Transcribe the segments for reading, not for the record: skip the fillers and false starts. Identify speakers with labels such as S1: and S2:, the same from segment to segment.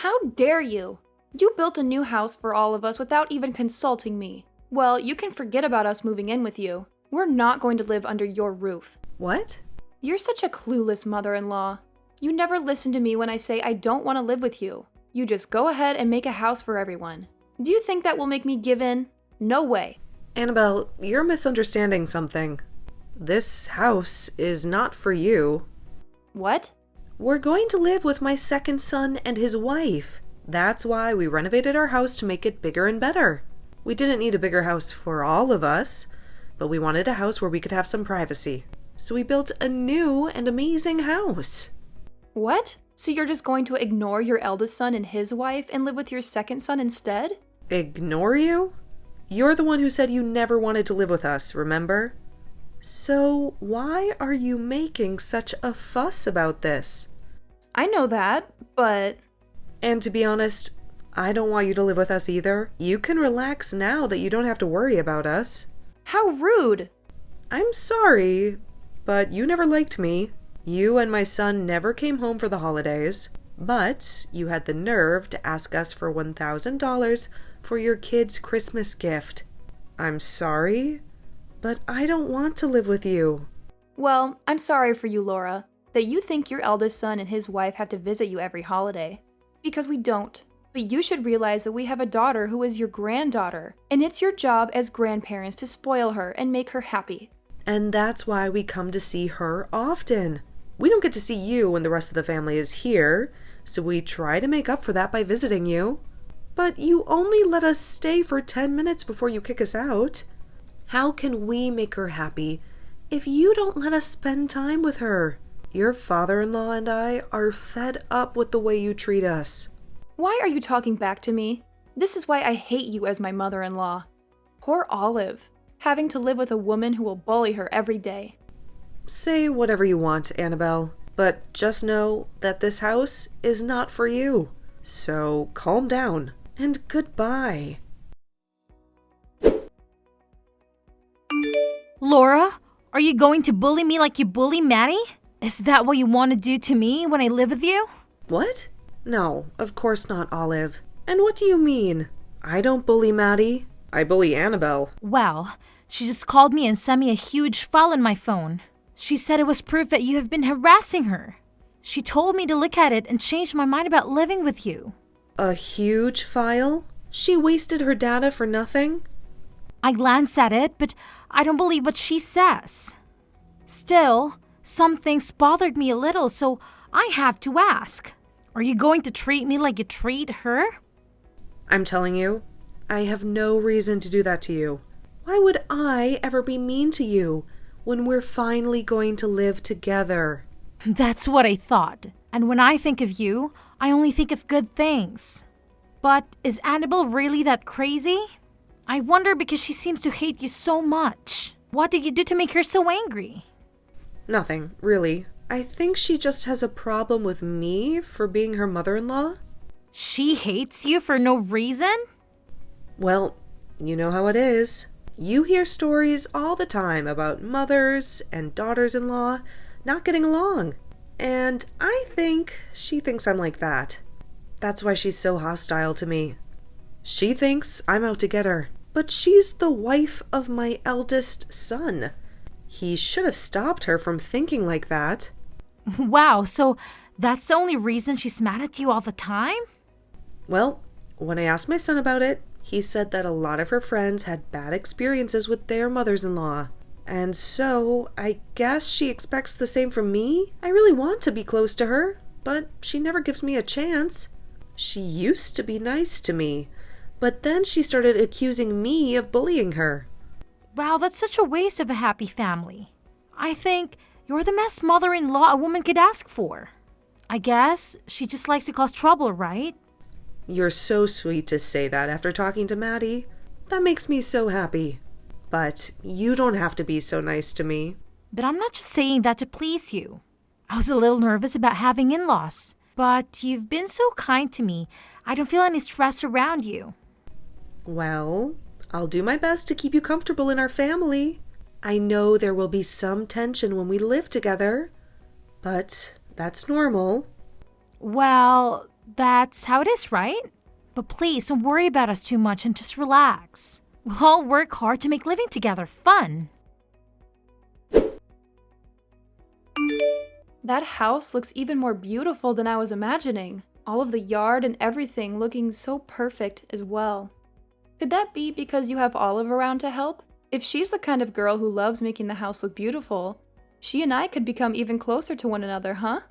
S1: How dare you? You built a new house for all of us without even consulting me. Well, you can forget about us moving in with you. We're not going to live under your roof.
S2: What?
S1: You're such a clueless mother-in-law. You never listen to me when I say I don't want to live with you. You just go ahead and make a house for everyone. Do you think that will make me give in? No way.
S2: Annabelle, you're misunderstanding something. This house is not for you.
S1: What?
S2: We're going to live with my second son and his wife. That's why we renovated our house to make it bigger and better. We didn't need a bigger house for all of us, but we wanted a house where we could have some privacy. So we built a new and amazing house.
S1: What? So you're just going to ignore your eldest son and his wife and live with your second son instead?
S2: Ignore you? You're the one who said you never wanted to live with us, remember? So why are you making such a fuss about this?
S1: I know that, but...
S2: And to be honest, I don't want you to live with us either. You can relax now that you don't have to worry about us.
S1: How rude!
S2: I'm sorry, but you never liked me. You and my son never came home for the holidays, but you had the nerve to ask us for $1,000 for your kid's Christmas gift. I'm sorry, but I don't want to live with you.
S1: Well, I'm sorry for you, Laura, that you think your eldest son and his wife have to visit you every holiday. Because we don't. But you should realize that we have a daughter who is your granddaughter, and it's your job as grandparents to spoil her and make her happy.
S2: And that's why we come to see her often. We don't get to see you when the rest of the family is here, so we try to make up for that by visiting you. But you only let us stay for 10 minutes before you kick us out. How can we make her happy if you don't let us spend time with her? Your father-in-law and I are fed up with the way you treat us.
S1: Why are you talking back to me? This is why I hate you as my mother-in-law. Poor Olive, having to live with a woman who will bully her every day.
S2: Say whatever you want, Annabelle, but just know that this house is not for you. So calm down, and goodbye.
S3: Laura, are you going to bully me like you bully Maddie? Is that what you want to do to me when I live with you?
S2: What? No, of course not, Olive. And what do you mean? I don't bully Maddie. I bully Annabelle.
S3: Well, she just called me and sent me a huge file on my phone. She said it was proof that you have been harassing her. She told me to look at it and change my mind about living with you.
S2: A huge file? She wasted her data for nothing?
S3: I glanced at it, but I don't believe what she says. Still, some things bothered me a little, so I have to ask. Are you going to treat me like you treat her?
S2: I'm telling you, I have no reason to do that to you. Why would I ever be mean to you when we're finally going to live together?
S3: That's what I thought. And when I think of you, I only think of good things. But is Annabelle really that crazy? I wonder because she seems to hate you so much. What did you do to make her so angry?
S2: Nothing, really. I think she just has a problem with me for being her mother-in-law.
S3: She hates you for no reason?
S2: Well, you know how it is. You hear stories all the time about mothers and daughters-in-law not getting along. And I think she thinks I'm like that. That's why she's so hostile to me. She thinks I'm out to get her. But she's the wife of my eldest son. He should have stopped her from thinking like that.
S3: Wow, so that's the only reason she's mad at you all the time?
S2: Well, when I asked my son about it, he said that a lot of her friends had bad experiences with their mothers-in-law. And so, I guess she expects the same from me? I really want to be close to her, but she never gives me a chance. She used to be nice to me, but then she started accusing me of bullying her.
S3: Wow, that's such a waste of a happy family. I think you're the best mother-in-law a woman could ask for. I guess she just likes to cause trouble, right?
S2: You're so sweet to say that after talking to Maddie. That makes me so happy. But you don't have to be so nice to me.
S3: But I'm not just saying that to please you. I was a little nervous about having in-laws. But you've been so kind to me, I don't feel any stress around you.
S2: Well, I'll do my best to keep you comfortable in our family. I know there will be some tension when we live together, but that's normal.
S3: Well, That's how it is, right? But please don't worry about us too much and just relax. We'll all work hard to make living together fun.
S1: That house looks even more beautiful than I was imagining. All of the yard and everything looking so perfect as well. Could that be because you have Olive around to help? If she's the kind of girl who loves making the house look beautiful, she and I could become even closer to one another, huh?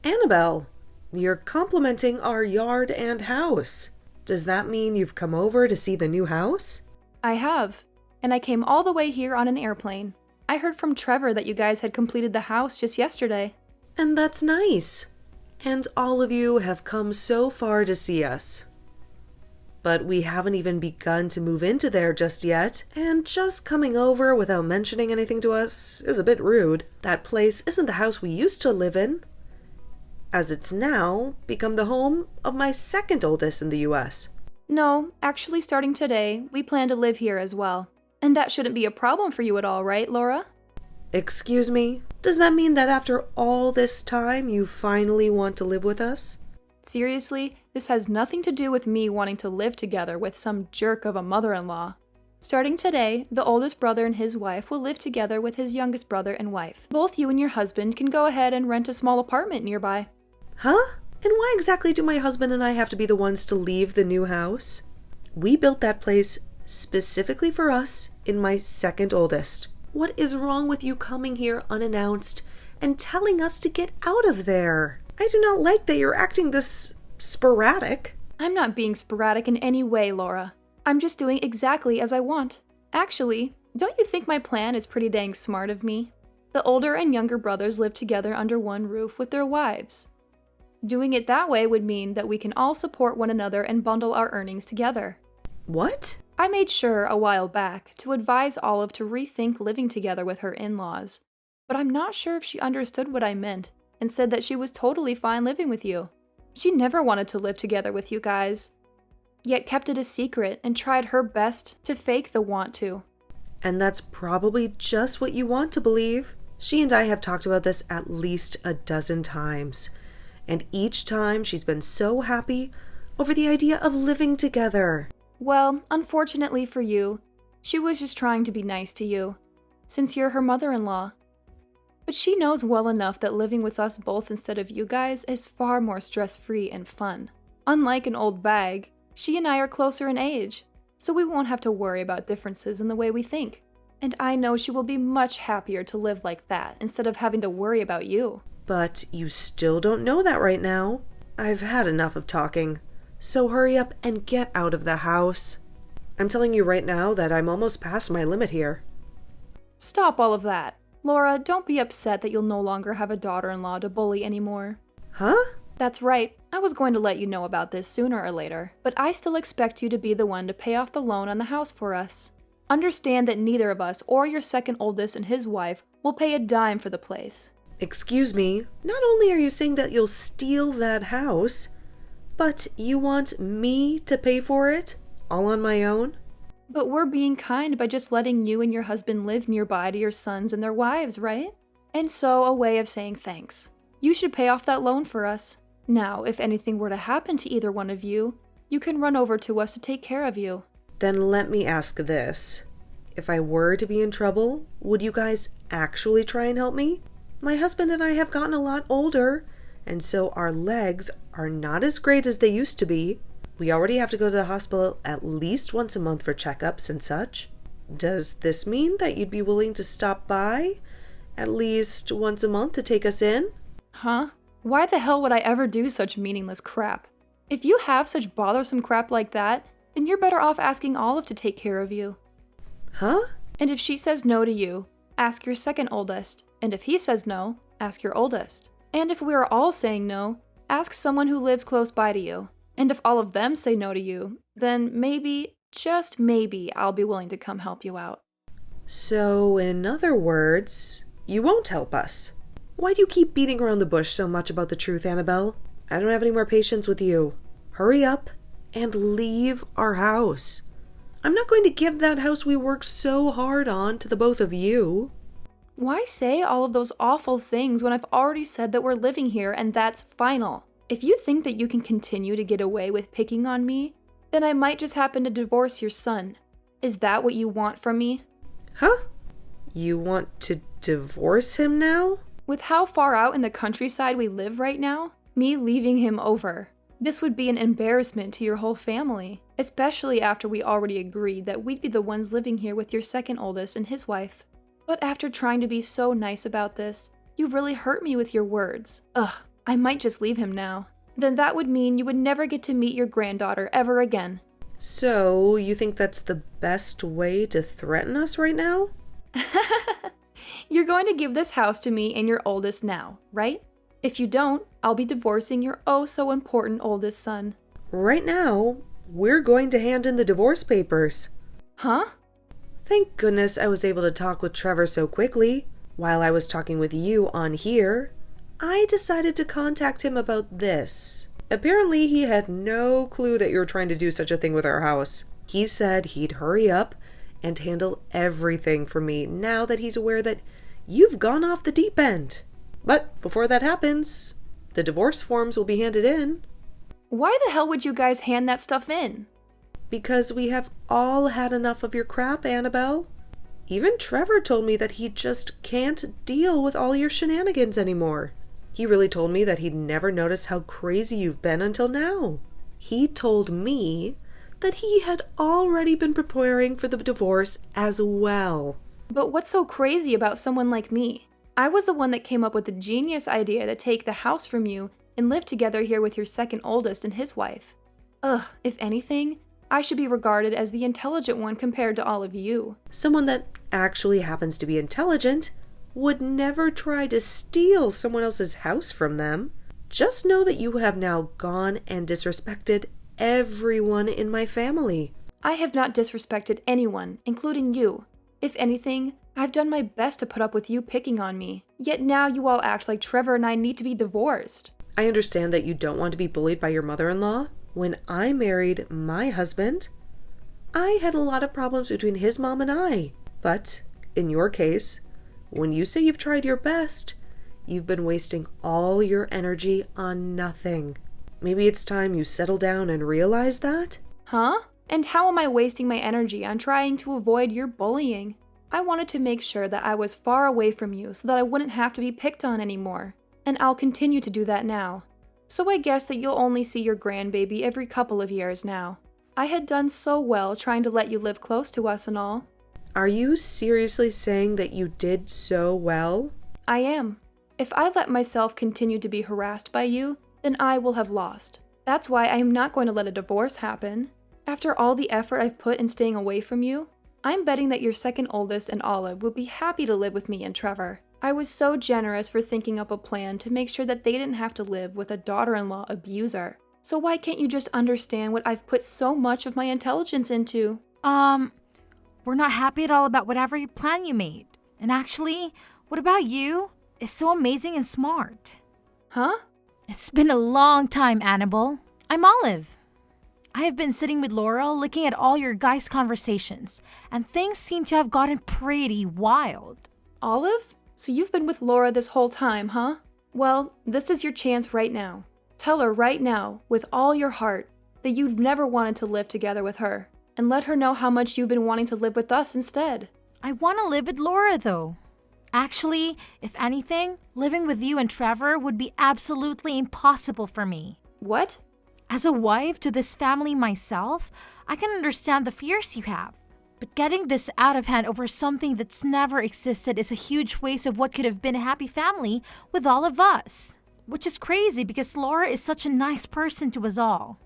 S2: Annabelle, you're complimenting our yard and house. Does that mean you've come over to see the new house?
S1: I have, and I came all the way here on an airplane. I heard from Trevor that you guys had completed the house just yesterday.
S2: And that's nice. And all of you have come so far to see us. But we haven't even begun to move into there just yet, and just coming over without mentioning anything to us is a bit rude. That place isn't the house we used to live in, as it's now become the home of my second oldest in the US.
S1: No, actually starting today, we plan to live here as well. And that shouldn't be a problem for you at all, right, Laura?
S2: Excuse me? Does that mean that after all this time you finally want to live with us?
S1: Seriously, this has nothing to do with me wanting to live together with some jerk of a mother-in-law. Starting today, the oldest brother and his wife will live together with his youngest brother and wife. Both you and your husband can go ahead and rent a small apartment nearby.
S2: Huh? And why exactly do my husband and I have to be the ones to leave the new house? We built that place specifically for us in my second oldest. What is wrong with you coming here unannounced and telling us to get out of there? I do not like that you're acting this sporadic.
S1: I'm not being sporadic in any way, Laura. I'm just doing exactly as I want. Actually, don't you think my plan is pretty dang smart of me? The older and younger brothers live together under one roof with their wives. Doing it that way would mean that we can all support one another and bundle our earnings together.
S2: What?
S1: I made sure a while back to advise Olive to rethink living together with her in-laws, but I'm not sure if she understood what I meant and said that she was totally fine living with you. She never wanted to live together with you guys, yet kept it a secret and tried her best to fake the want to.
S2: And that's probably just what you want to believe. She and I have talked about this at least a dozen times, and each time she's been so happy over the idea of living together.
S1: Well, unfortunately for you, she was just trying to be nice to you, since you're her mother-in-law. But she knows well enough that living with us both instead of you guys is far more stress-free and fun. Unlike an old bag, she and I are closer in age, so we won't have to worry about differences in the way we think. And I know she will be much happier to live like that instead of having to worry about you.
S2: But you still don't know that right now. I've had enough of talking. So hurry up and get out of the house. I'm telling you right now that I'm almost past my limit here.
S1: Stop all of that. Laura, don't be upset that you'll no longer have a daughter-in-law to bully anymore.
S2: Huh?
S1: That's right. I was going to let you know about this sooner or later, but I still expect you to be the one to pay off the loan on the house for us. Understand that neither of us or your second oldest and his wife will pay a dime for the place.
S2: Excuse me, not only are you saying that you'll steal that house, but you want me to pay for it, all on my own?
S1: But we're being kind by just letting you and your husband live nearby to your sons and their wives, right? And so, a way of saying thanks. You should pay off that loan for us. Now, if anything were to happen to either one of you, you can run over to us to take care of you.
S2: Then let me ask this. If I were to be in trouble, would you guys actually try and help me? My husband and I have gotten a lot older, and so our legs are not as great as they used to be. We already have to go to the hospital at least once a month for checkups and such. Does this mean that you'd be willing to stop by at least once a month to take us in?
S1: Huh? Why the hell would I ever do such meaningless crap? If you have such bothersome crap like that, then you're better off asking Olive to take care of you.
S2: Huh?
S1: And if she says no to you, ask your second oldest. And if he says no, ask your oldest. And if we are all saying no, ask someone who lives close by to you. And if all of them say no to you, then maybe, just maybe, I'll be willing to come help you out.
S2: So, in other words, you won't help us. Why do you keep beating around the bush so much about the truth, Annabelle? I don't have any more patience with you. Hurry up and leave our house. I'm not going to give that house we worked so hard on to the both of you.
S1: Why say all of those awful things when I've already said that we're living here and that's final? If you think that you can continue to get away with picking on me, then I might just happen to divorce your son. Is that what you want from me?
S2: Huh? You want to divorce him now?
S1: With how far out in the countryside we live right now, me leaving him over. This would be an embarrassment to your whole family, especially after we already agreed that we'd be the ones living here with your second oldest and his wife. But after trying to be so nice about this, you've really hurt me with your words. Ugh, I might just leave him now. Then that would mean you would never get to meet your granddaughter ever again.
S2: So, you think that's the best way to threaten us right now?
S1: You're going to give this house to me and your oldest now, right? If you don't, I'll be divorcing your oh-so-important oldest son.
S2: Right now, we're going to hand in the divorce papers.
S1: Huh?
S2: Thank goodness I was able to talk with Trevor so quickly. While I was talking with you on here, I decided to contact him about this. Apparently, he had no clue that you were trying to do such a thing with our house. He said he'd hurry up and handle everything for me now that he's aware that you've gone off the deep end. But before that happens, the divorce forms will be handed in.
S1: Why the hell would you guys hand that stuff in?
S2: Because we have all had enough of your crap, Annabelle. Even Trevor told me that he just can't deal with all your shenanigans anymore. He really told me that he'd never noticed how crazy you've been until now. He told me that he had already been preparing for the divorce as well.
S1: But what's so crazy about someone like me? I was the one that came up with the genius idea to take the house from you and live together here with your second oldest and his wife. Ugh, if anything, I should be regarded as the intelligent one compared to all of you.
S2: Someone that actually happens to be intelligent would never try to steal someone else's house from them. Just know that you have now gone and disrespected everyone in my family.
S1: I have not disrespected anyone, including you. If anything, I've done my best to put up with you picking on me. Yet now you all act like Trevor and I need to be divorced.
S2: I understand that you don't want to be bullied by your mother-in-law. When I married my husband, I had a lot of problems between his mom and I. But in your case, when you say you've tried your best, you've been wasting all your energy on nothing. Maybe it's time you settle down and realize that?
S1: Huh? And how am I wasting my energy on trying to avoid your bullying? I wanted to make sure that I was far away from you so that I wouldn't have to be picked on anymore. And I'll continue to do that now. So I guess that you'll only see your grandbaby every couple of years now. I had done so well trying to let you live close to us and all.
S2: Are you seriously saying that you did so well?
S1: I am. If I let myself continue to be harassed by you, then I will have lost. That's why I am not going to let a divorce happen. After all the effort I've put in staying away from you, I'm betting that your second oldest and Olive would be happy to live with me and Trevor. I was so generous for thinking up a plan to make sure that they didn't have to live with a daughter-in-law abuser. So why can't you just understand what I've put so much of my intelligence into?
S3: We're not happy at all about whatever plan you made. And actually, what about you? It's so amazing and smart.
S1: Huh?
S3: It's been a long time, Annabelle. I'm Olive. I have been sitting with Laurel looking at all your guys' conversations, and things seem to have gotten pretty wild.
S1: Olive? So you've been with Laura this whole time, huh? Well, this is your chance right now. Tell her right now, with all your heart, that you've never wanted to live together with her, and let her know how much you've been wanting to live with us instead.
S3: I want to live with Laura, though. Actually, if anything, living with you and Trevor would be absolutely impossible for me.
S1: What?
S3: As a wife to this family myself, I can understand the fears you have. But getting this out of hand over something that's never existed is a huge waste of what could have been a happy family with all of us. Which is crazy because Laura is such a nice person to us all.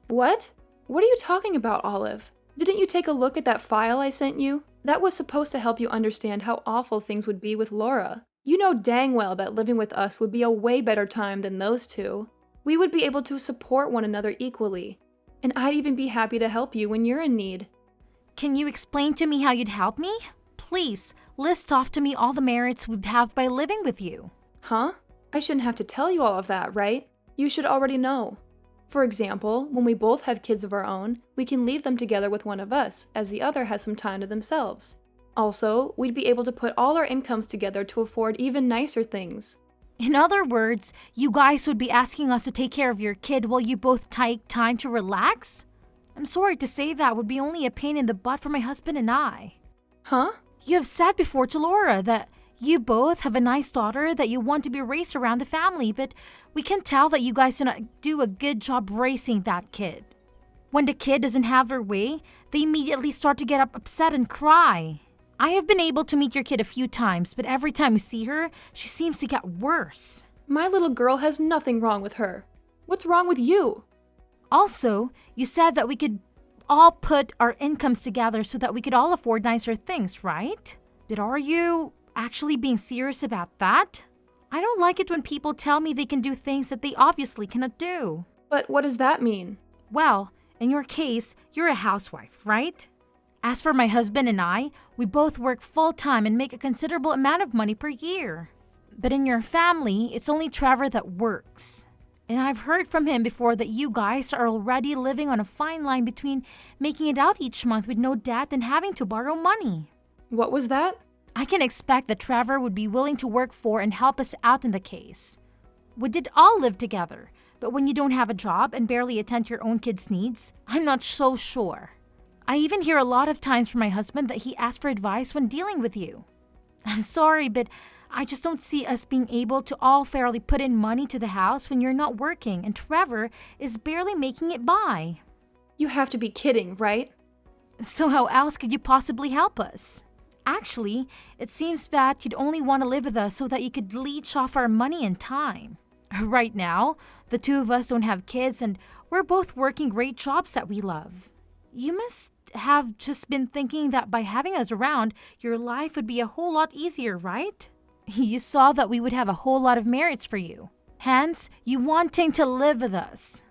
S1: What? What are you talking about, Olive? Didn't you take a look at that file I sent you? That was supposed to help you understand how awful things would be with Laura. You know dang well that living with us would be a way better time than those two. We would be able to support one another equally. And I'd even be happy to help you when you're in need.
S3: Can you explain to me how you'd help me? Please, list off to me all the merits we'd have by living with you.
S1: Huh? I shouldn't have to tell you all of that, right? You should already know. For example, when we both have kids of our own, we can leave them together with one of us, as the other has some time to themselves. Also, we'd be able to put all our incomes together to afford even nicer things.
S3: In other words, you guys would be asking us to take care of your kid while you both take time to relax? I'm sorry to say that would be only a pain in the butt for my husband and I.
S1: Huh?
S3: You have said before to Laura that you both have a nice daughter that you want to be raised around the family, but we can tell that you guys do not do a good job raising that kid. When the kid doesn't have their way, they immediately start to get upset and cry. I have been able to meet your kid a few times, but every time we see her, she seems to get worse.
S1: My little girl has nothing wrong with her. What's wrong with you?
S3: Also, you said that we could all put our incomes together so that we could all afford nicer things, right? But are you actually being serious about that? I don't like it when people tell me they can do things that they obviously cannot do.
S1: But what does that mean?
S3: Well, in your case, you're a housewife, right? As for my husband and I, we both work full-time and make a considerable amount of money per year. But in your family, it's only Trevor that works. And I've heard from him before that you guys are already living on a fine line between making it out each month with no debt and having to borrow money.
S1: What was that?
S3: I can expect that Trevor would be willing to work for and help us out in the case. We did all live together, but when you don't have a job and barely attend your own kids' needs, I'm not so sure. I even hear a lot of times from my husband that he asks for advice when dealing with you. I'm sorry, but I just don't see us being able to all fairly put in money to the house when you're not working and Trevor is barely making it by.
S1: You have to be kidding, right?
S3: So how else could you possibly help us? Actually, it seems that you'd only want to live with us so that you could leech off our money and time. Right now, the two of us don't have kids and we're both working great jobs that we love. You must have just been thinking that by having us around, your life would be a whole lot easier, right? You saw that we would have a whole lot of merits for you. Hence, you wanting to live with us.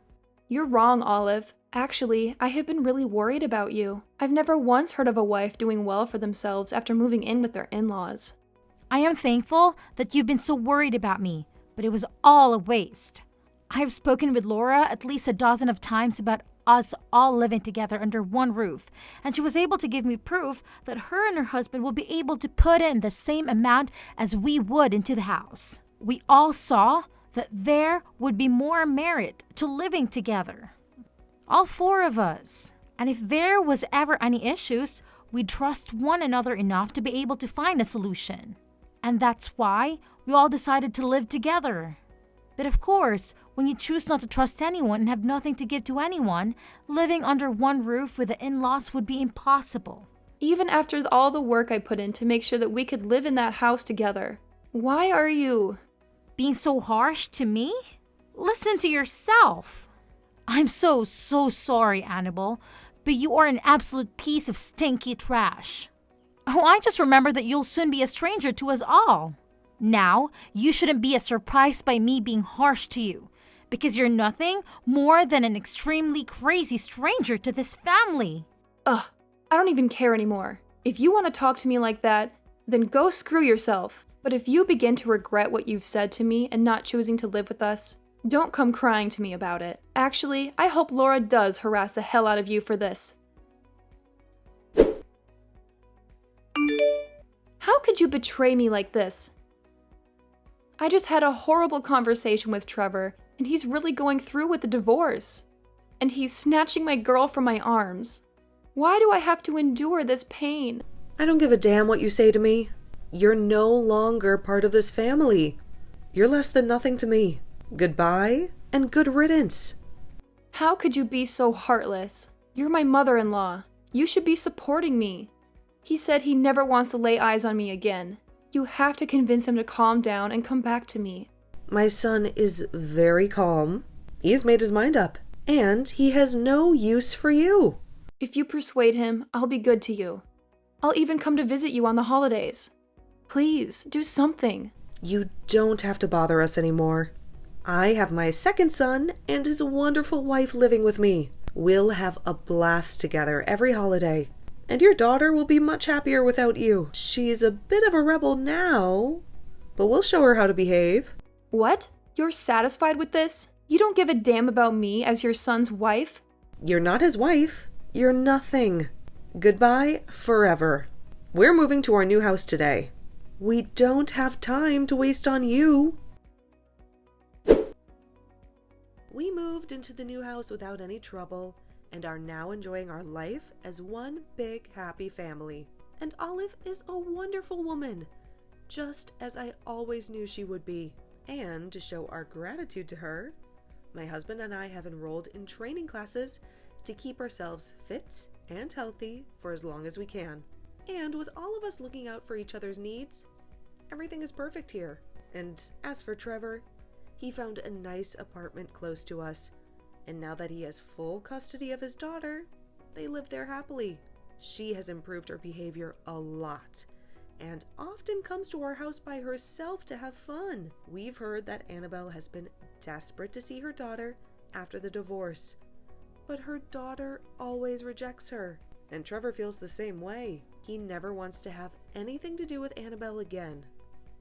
S1: You're wrong, Olive. Actually, I have been really worried about you. I've never once heard of a wife doing well for themselves after moving in with their in-laws.
S3: I am thankful that you've been so worried about me, but it was all a waste. I have spoken with Laura at least a dozen of times about us all living together under one roof, and she was able to give me proof that her and her husband will be able to put in the same amount as we would into the house. We all saw that there would be more merit to living together. All four of us. And if there was ever any issues, we'd trust one another enough to be able to find a solution. And that's why we all decided to live together. But of course, when you choose not to trust anyone and have nothing to give to anyone, living under one roof with the in-laws would be impossible.
S1: Even after all the work I put in to make sure that we could live in that house together. Why are you
S3: being so harsh to me? Listen to yourself. I'm so sorry, Annabelle, but you are an absolute piece of stinky trash. Oh, I just remember that you'll soon be a stranger to us all. Now, you shouldn't be as surprised by me being harsh to you, because you're nothing more than an extremely crazy stranger to this family.
S1: Ugh, I don't even care anymore. If you want to talk to me like that, then go screw yourself. But if you begin to regret what you've said to me and not choosing to live with us, don't come crying to me about it. Actually, I hope Laura does harass the hell out of you for this. How could you betray me like this? I just had a horrible conversation with Trevor, and he's really going through with the divorce. And he's snatching my girl from my arms. Why do I have to endure this pain?
S2: I don't give a damn what you say to me. You're no longer part of this family. You're less than nothing to me. Goodbye and good riddance.
S1: How could you be so heartless? You're my mother-in-law. You should be supporting me. He said he never wants to lay eyes on me again. You have to convince him to calm down and come back to me.
S2: My son is very calm. He has made his mind up, and he has no use for you.
S1: If you persuade him, I'll be good to you. I'll even come to visit you on the holidays. Please, do something.
S2: You don't have to bother us anymore. I have my second son and his wonderful wife living with me. We'll have a blast together every holiday. And your daughter will be much happier without you. She's a bit of a rebel now, but we'll show her how to behave.
S1: What? You're satisfied with this? You don't give a damn about me as your son's wife?
S2: You're not his wife. You're nothing. Goodbye forever. We're moving to our new house today. We don't have time to waste on you. We moved into the new house without any trouble and are now enjoying our life as one big happy family. And Olive is a wonderful woman, just as I always knew she would be. And to show our gratitude to her, my husband and I have enrolled in training classes to keep ourselves fit and healthy for as long as we can. And with all of us looking out for each other's needs, everything is perfect here. And as for Trevor, he found a nice apartment close to us, and now that he has full custody of his daughter, they live there happily. She has improved her behavior a lot, and often comes to our house by herself to have fun. We've heard that Annabelle has been desperate to see her daughter after the divorce, but her daughter always rejects her. And Trevor feels the same way. He never wants to have anything to do with Annabelle again.